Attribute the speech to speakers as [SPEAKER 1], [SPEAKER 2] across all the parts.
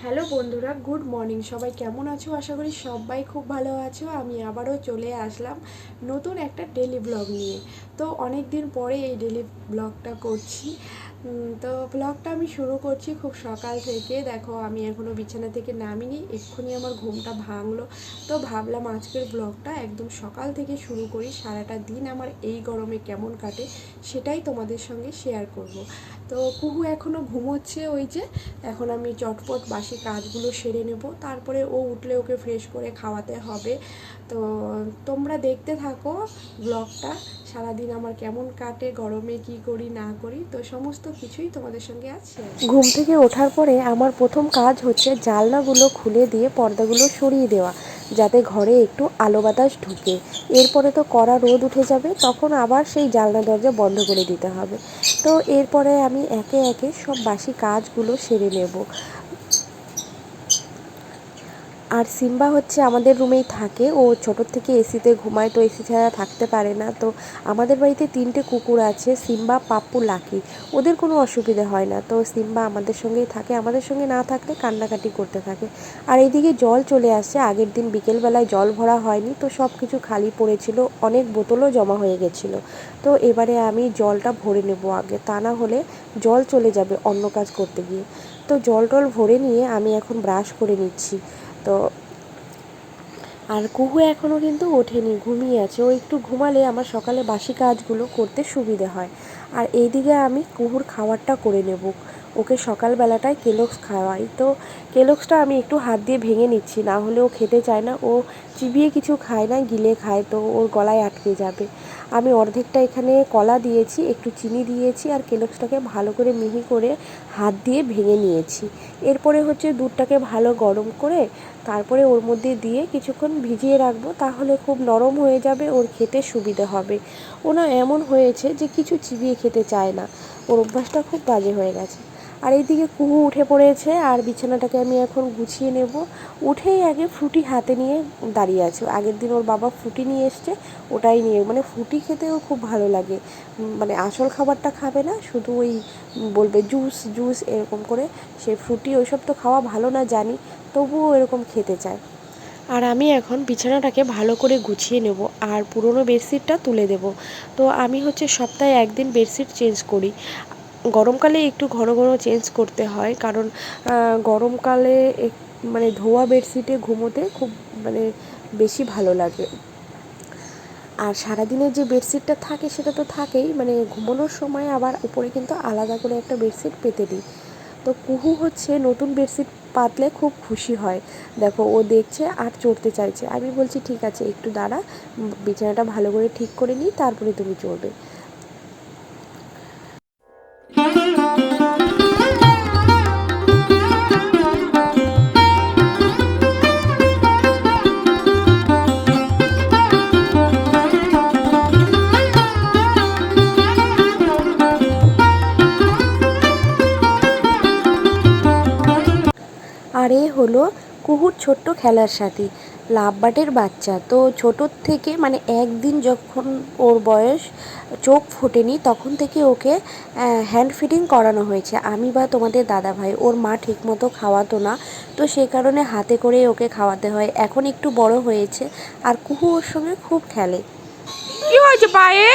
[SPEAKER 1] Hello বন্ধুরা, good morning. সবাই কেমন আছো? আশা করি সবাই খুব ভালো আছো। আমি আবারও চলে আসলাম নতুন একটা ডেলি ব্লগ নিয়ে। তো অনেক দিন পরে এই ডেলি ব্লগটা করছি। তো ব্লগটা আমি শুরু করছি খুব সকাল থেকে। দেখো, আমি এখনও বিছানা থেকে নামিনি, এক্ষুনি আমার ঘুমটা ভাঙলো। তো ভাবলাম আজকের ব্লগটা একদম সকাল থেকে শুরু করি। সারাটা দিন আমার এই গরমে কেমন কাটে সেটাই তোমাদের সঙ্গে শেয়ার করব। তো কুহু এখনও ঘুমোচ্ছে, ওই যে এখন আমি চটপট বাসি কাজগুলো সেরে নেব, তারপরে ও উঠলে ওকে ফ্রেশ করে খাওয়াতে হবে। তো তোমরা দেখতে থাকো ব্লগটা, সারাদিন আমার কেমন কাটে, গরমে কি করি না করি, তো সমস্ত কিছুই তোমাদের সঙ্গে আজ শেয়ার। ঘুম থেকে ওঠার পরে আমার প্রথম কাজ হচ্ছে জানলাগুলো খুলে দিয়ে পর্দাগুলো সরিয়ে দেওয়া, যাতে ঘরে একটু আলো বাতাস ঢুকে। এরপরে তো কড়া রোদ উঠে যাবে, তখন আবার সেই জানলা দরজা বন্ধ করে দিতে হবে। তো এরপরে আমি একে একে সব বাসি কাজগুলো সেরে নেব। আর সিম্বা হচ্ছে আমাদের রুমেই থাকে, ও ছোটোর থেকে এসিতে ঘুমায়, তো এসি ছাড়া থাকতে পারে না। তো আমাদের বাড়িতে 3টে কুকুর আছে, সিম্বা, পাপ্পু, লাকি। ওদের কোনো অসুবিধা হয় না। তো সিম্বা আমাদের সঙ্গেই থাকে, আমাদের সঙ্গে না থাকলে কান্নাকাটি করতে থাকে। আর এইদিকে জল চলে আসছে, আগের দিন বিকেলবেলায় জল ভরা হয়নি, তো সব কিছু খালি পড়েছিল, অনেক বোতলও জমা হয়ে গেছিলো। তো এবারে আমি জলটা ভরে নেব আগে, তা না হলে জল চলে যাবে অন্য কাজ করতে গিয়ে। তো জল টল ভরে নিয়ে আমি এখন ব্রাশ করে নিচ্ছি। তো আর কুহু এখনও কিন্তু ওঠেনি, ঘুমিয়ে আছে। ও একটু ঘুমালে আমার সকালে বাসি কাজগুলো করতে সুবিধে হয়। আর এইদিকে আমি কুহুর খাবারটা করে নেব। ওকে সকালবেলাটায় কেলক্স খাওয়াই, তো কেলক্সটা আমি একটু হাত দিয়ে ভেঙে নিচ্ছি, না হলে ও খেতে চায় না। ও চিবিয়ে কিছু খায় না, গিলে খায়, তো ওর গলায় আটকে যাবে। আমি অর্ধেকটা এখানে কলা দিয়েছি, একটু চিনি দিয়েছি, আর কেলক্সটাকে ভালো করে মিহি করে হাত দিয়ে ভেঙে নিয়েছি। এরপরে হচ্ছে দুধটাকে ভালো গরম করে তারপরে ওর মধ্যে দিয়ে কিছুক্ষণ ভিজিয়ে রাখবো, তাহলে খুব নরম হয়ে যাবে, ওর খেতে সুবিধে হবে। ও না এমন হয়েছে যে কিছু চিবিয়ে খেতে চায় না, ওর অভ্যাসটা খুব বাজে হয়ে গেছে। আর এইদিকে কুহু উঠে পড়েছে, আর বিছানাটাকে আমি এখন গুছিয়ে নেব। উঠেই আগে ফ্রুটি হাতে নিয়ে দাঁড়িয়ে আছে। আগের দিন ওর বাবা ফ্রুটি নিয়ে এসছে, ওটাই নিয়ে, মানে ফ্রুটি খেতে ওর খুব ভালো লাগে। মানে আসল খাবারটা খাবে না, শুধু ওই বলবে জুস জুস এরকম করে। সে ফ্রুটি ওইসব তো খাওয়া ভালো না জানি, তবুও এরকম খেতে চায়। আর আমি এখন বিছানাটাকে ভালো করে গুছিয়ে নেব, আর পুরনো বেডশিটটা তুলে দেব। তো আমি হচ্ছে সপ্তাহে একদিন বেডশিট চেঞ্জ করি। গরমকালে একটু ঘন ঘন চেঞ্জ করতে হয়, কারণ গরমকালে মানে ধোয়া বেডশিটে ঘুমোতে খুব মানে বেশি ভালো লাগে। আর সারাদিনের যে বেডশিটটা থাকে সেটা তো থাকেই, মানে ঘুমানোর সময় আবার উপরে কিন্তু আলাদা করে একটা বেডশিট পেতে দিই। তো কুহু হচ্ছে নতুন বেডশিট পাতলে খুব খুশি হয়। দেখো, ও দেখছে আর চড়তে চাইছে। আমি বলছি ঠিক আছে, একটু দাঁড়া, বিছানাটা ভালো করে ঠিক করে নিই, তারপরে তুমি চড়বে। আর এ হলো কুহুর ছোট্ট খেলার সাথী, লাভবার্ডের বাচ্চা। তো ছোটোর থেকে মানে একদিন যখন ওর বয়স, চোখ ফোটেনি, তখন থেকে ওকে হ্যান্ড ফিডিং করানো হয়েছে। আমি বা তোমাদের দাদাভাই, ওর মা ঠিকমতো খাওয়াতো না, তো সেই কারণে হাতে করে ওকে খাওয়াতে হয়। এখন একটু বড় হয়েছে, আর কুহু ওর সঙ্গে খুব খেলে।
[SPEAKER 2] কি হয়েছে পায়ে?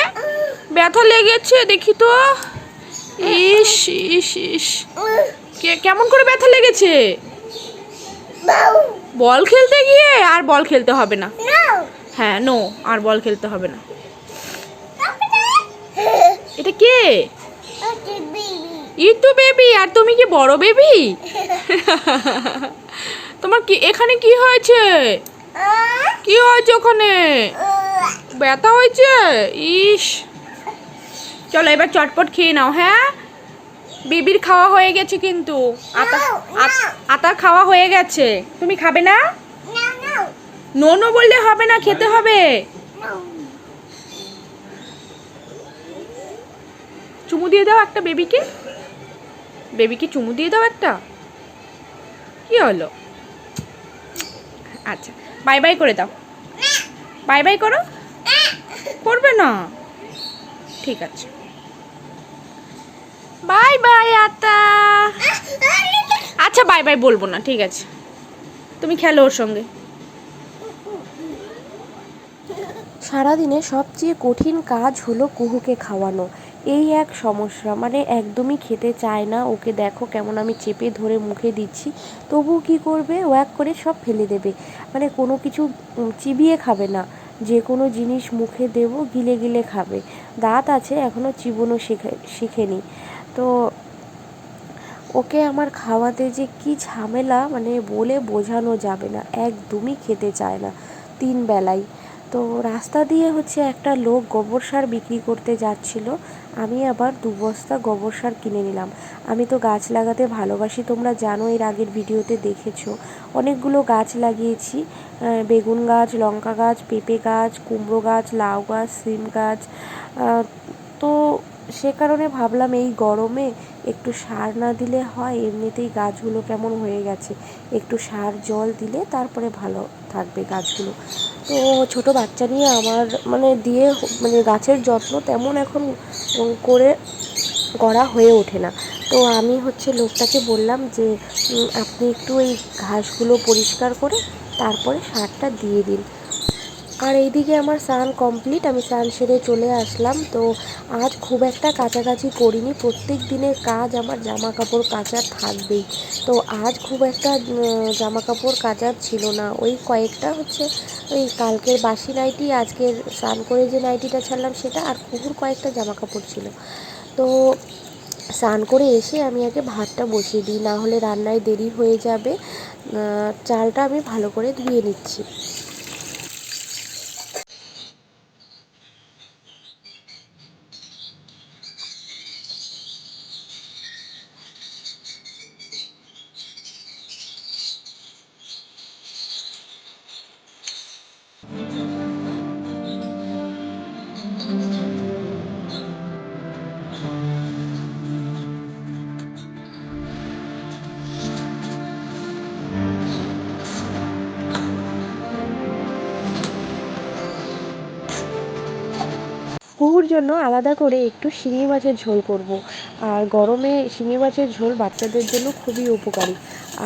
[SPEAKER 2] ব্যথা লেগেছে দেখি তো। ইস ইস ইস, কেমন করে ব্যথা লেগেছে? বল খেলতে গিয়ে? আর বল খেলতে হবে না। হ্যাঁ, নো, আর বল খেলতে হবে না। এটা কে? ই তো বেবি। আর তুমি কি বড় বেবি? তোমার কি এখানে কি হয়েছে? কি হয়েছে ওখানে? ব্যথা হয়েছে? ইস, চলো এবার চটপট খেয়ে নাও। হ্যাঁ, বেবির খাওয়া হয়ে গেছে কিন্তু। আতা খাওয়া হয়ে গেছে। তুমি খাবে না? নো নো বললে হবে না, খেতে হবে। চুমু দিয়ে দাও একটা বেবিকে। বেবিকে চুমু দিয়ে দাও একটা। কি হলো? আচ্ছা, বাই বাই করে দাও। বাই বাই করো। করবে না? ঠিক আছে, বাই বাই আতা। আচ্ছা বাই বাই বলবো না, ঠিক আছে, তুমি খেলো ওর সঙ্গে।
[SPEAKER 1] সারাদিনে সবচেয়ে কঠিন কাজ হলো কুহুকে খাওয়ানো। এই এক সমস্যা, মানে একদমই খেতে চায় না। ওকে দেখো কেমন আমি চেপে ধরে মুখে দিচ্ছি, তবুও কী করবে, ওয়াক করে সব ফেলে দেবে। মানে কোনো কিছু চিবিয়ে খাবে না, যে কোনো জিনিস মুখে দেবো গিলে গিলে খাবে। দাঁত আছে, এখনও চিবোনো শিখেনি। তো ওকে আমার খাওয়াতে যে কি ঝামেলা, মানে বলে বোঝানো যাবে না। একদমই খেতে চায় না 3 বেলাই। তো রাস্তা দিয়ে একটা লোক গোবর সার বিক্রি করতে যাচ্ছিল। আমি আবার 2 বস্তা গোবর সার কিনে নিলাম। আমি তো গাছ লাগাতে ভালোবাসি, তোমরা জানো, এর আগের ভিডিওতে দেখেছো। অনেকগুলো গাছ লাগিয়েছি, বেগুন গাছ, লঙ্কা গাছ, পেঁপে গাছ, কুমড়ো গাছ, লাউ গাছ, সিম গাছ। তো সে কারণে ভাবলাম এই গরমে একটু সার না দিলে হয়, এমনিতেই গাছগুলো কেমন হয়ে গেছে, একটু সার জল দিলে তারপরে ভালো থাকবে গাছগুলো। তো ছোট বাচ্চা নিয়ে আমার মানে গাছের যত্ন তেমন এখন করে করা হয়ে ওঠে না। তো আমি লোকটাকে বললাম যে আপনি একটু এই ঘাসগুলো পরিষ্কার করে তারপরে সারটা দিয়ে দিন। আর এইদিকে আমার স্নান কমপ্লিট, আমি স্নান সেরে চলে আসলাম। তো আজ খুব একটা কাচাকাচি করিনি, প্রত্যেক দিনের কাজ আমার জামা কাপড় কাচা থাকবেই। তো আজ খুব একটা জামা কাপড় কাচার ছিল না, ওই কয়েকটা ওই কালকের বাসি নাইটি, আজকের স্নান করে যে নাইটিটা ছাড়লাম সেটা, আর কুকুর কয়েকটা জামা কাপড় ছিল। তো স্নান করে এসে আমি আগে ভাতটা বসিয়ে দিই, না হলে রান্নায় দেরি হয়ে যাবে। চালটা আমি ভালো করে ধুয়ে নিচ্ছি। কুকুর জন্য আলাদা করে একটু শিঙি মাছের ঝোল করব। আর গরমে শিঙি মাছের ঝোল বাচ্চাদের জন্য খুবই উপকারী।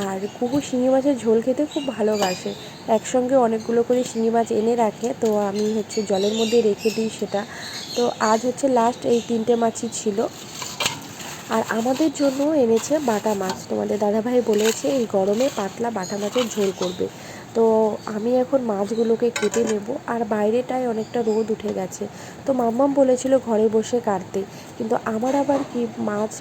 [SPEAKER 1] আর কুকুর শিঙি মাছের ঝোল খেতে খুব ভালোবাসে। একসঙ্গে অনেকগুলো করে শিঙি মাছ এনে রাখে, তো আমি জলের মধ্যে রেখে দিই সেটা। তো আজ লাস্ট এই 3টে মাছই ছিল। আর আমাদের জন্য এনেছে বাটা মাছ, তোমাদের দাদাভাই বলেছে এই গরমে পাতলা বাটা মাছের ঝোল করবে। তো আমি এখন মাছগুলোকে কেটে নেব। আর বাইরেটায় অনেকটা রোদ উঠে গেছে, তো মাম্মাম বলেছিল ঘরে বসে কাটতে, কিন্তু আমার আবার কি, মাছ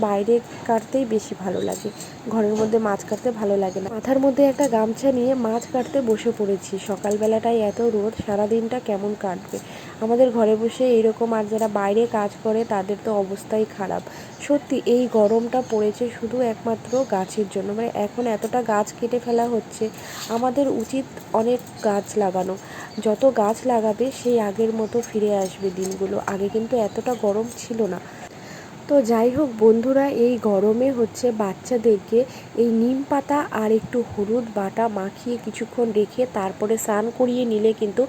[SPEAKER 1] বাইরে কাটতেই বেশি ভালো লাগে, ঘরের মধ্যে মাছ কাটতে ভালো লাগে না। মাথার মধ্যে একটা গামছা নিয়ে মাছ কাটতে বসে পড়েছি। সকালবেলাটায় এত রোদ, সারাদিনটা কেমন কাটবে আমাদের ঘরে বসে এরকম। আর যারা বাইরে কাজ করে তাদের তো অবস্থাই খারাপ। সত্যি এই গরমটা পড়েছে শুধু একমাত্র গাছের জন্য, মানে এখন এতটা গাছ কেটে ফেলা হচ্ছে। আমাদের উচিত অনেক গাছ লাগানো, যত গাছ লাগাবে সেই আগের মতো ফিরে আসবে দিনগুলো। আগে কিন্তু এতটা গরম ছিল না। তো যাই হোক বন্ধুরা, এই গরমে বাচ্চাদেরকে এই নিম পাতা আর একটু হলুদ বাটা মাখিয়ে কিছুক্ষণ রেখে তারপরে স্নান করিয়ে নিলে কিন্তু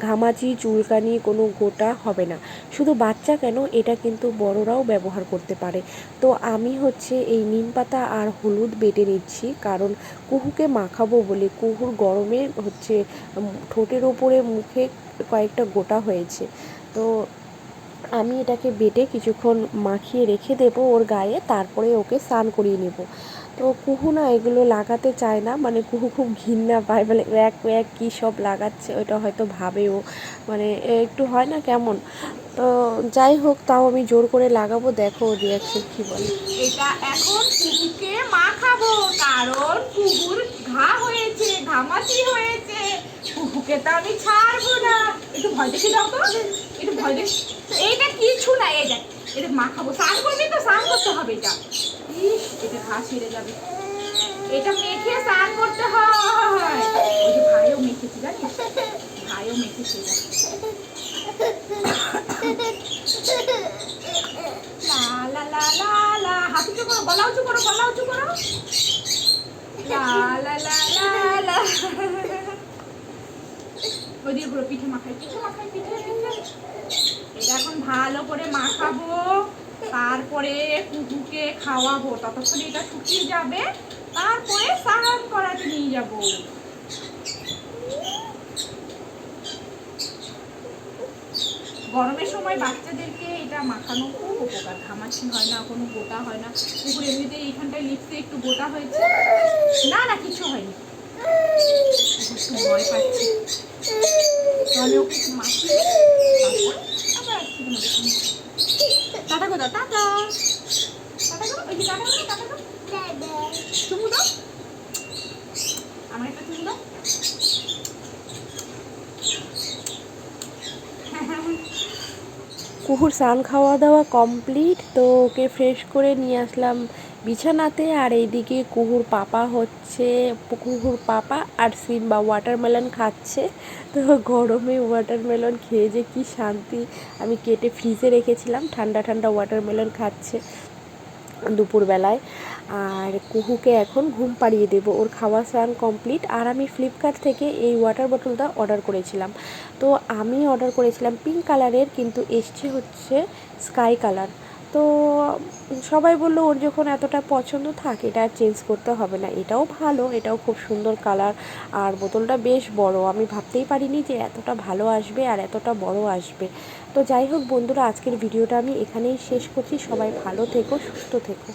[SPEAKER 1] ঘামাচি চুলকানি কোনো গোটা হবে না। শুধু বাচ্চা কেন, এটা কিন্তু বড়রাও ব্যবহার করতে পারে। তো আমি এই নিম পাতা আর হলুদ বেটে নিচ্ছি, কারণ কুহুকে মাখাবো বলে। কুহুর গরমে ঠোঁটের ওপরে মুখে কয়েকটা গোটা হয়েছে। তো আমি এটাকে বেটে কিছুক্ষণ মাখিয়ে রেখে দেবো ওর গায়ে, তারপরে ওকে স্নান করিয়ে নেব। তো কুহু না এগুলো লাগাতে চায় না, মানে কুহু খুব ঘৃণা পায়, বলে ওয়াক ওয়াক কী সব লাগাচ্ছে, ওইটা হয়তো ভাবে ও, মানে একটু হয় না কেমন। তো যাই হোক, তাও আমি জোর করে লাগাবো, দেখো ও রিয়াকশন কী বলে।
[SPEAKER 2] এটা এখন কুকুরকে মাখাবো, কারণ কুকুর ঘা হয়েছে, ঘামাচি হয়েছে, কুকুরকে তো আমি ছাড়বো না। একটু ভয় দেখে দাও তো, একটু ভয় দেখে। এইটা কিছু না, এই দেখ, এটা মাখাবো। স্নান করবি তো, স্নান করতে হবে। এটা ইস, এটা ঘা ছেড়ে যাবে, এটা মেখে স্নান করতে হয়। ওই যে ভাইও মেখেছি, জানিস, ভাইও মেখেছে। লা লা লা লা লা, হাত উঁচু করো, গলা উঁচু করো, গলা উঁচু করো। লা লা লা লা লা। ওইদিকে পুরো পিঠে মাখাই, পিঠে মাখাই, পিঠে পিঠে। এটা এখন ভালো করে মাখাবো, তারপরে কুকুরকে খাওয়াবো, ততক্ষণ এটা শুকিয়ে যাবে, তারপরে স্নান করাতে নিয়ে যাবো। গরমের সময় বাচ্চাদেরকে এটা মাখানো খুব উপকার, ঘামাচি হয় না, কোনো গোটা হয় না। কুকুর এমনিতে এইখানটায় লিপসে একটু গোটা হয়েছে, না না কিছু হয়নি, একটু ভয় পাচ্ছি, তাহলে ওকে একটু মাখিয়ে তারপর আবার আসছি তোমাদের সঙ্গে। টাটা গো দাও, টাটা টাটা গো, ওই যে টাটা গো, টাটা গো, চুমু দাও, আমার একটা চুমু দাও।
[SPEAKER 1] কুকুর স্নান খাওয়া দাওয়া কমপ্লিট, তো ওকে ফ্রেশ করে নিয়ে আসলাম বিছানাতে। আর এইদিকে কুকুর পাপা আর সিম্বা ওয়াটারমেলন খাচ্ছে। তো গরমে ওয়াটারমেলন খেয়ে যে কি শান্তি। আমি কেটে ফ্রিজে রেখেছিলাম, ঠান্ডা ঠান্ডা ওয়াটারমেলন খাচ্ছে দুপুরবেলায়। আর কুহুকে এখন ঘুম পাড়িয়ে দেবো, ওর খাওয়া স্নান কমপ্লিট। আর আমি ফ্লিপকার্ট থেকে এই ওয়াটার বোতলটা অর্ডার করেছিলাম। তো আমি অর্ডার করেছিলাম পিঙ্ক কালারের, কিন্তু এসছে হচ্ছে স্কাই কালার। তো সবাই বললো ওর যখন এতটা পছন্দ থাক, এটা আর চেঞ্জ করতে হবে না। এটাও ভালো, এটাও খুব সুন্দর কালার, আর বোতলটা বেশ বড়। আমি ভাবতেই পারিনি যে এতটা ভালো আসবে আর এতটা বড় আসবে। তো যাই হোক বন্ধুরা, আজকের ভিডিওটা আমি এখানেই শেষ করছি। সবাই ভালো থেকো, সুস্থ থেকো।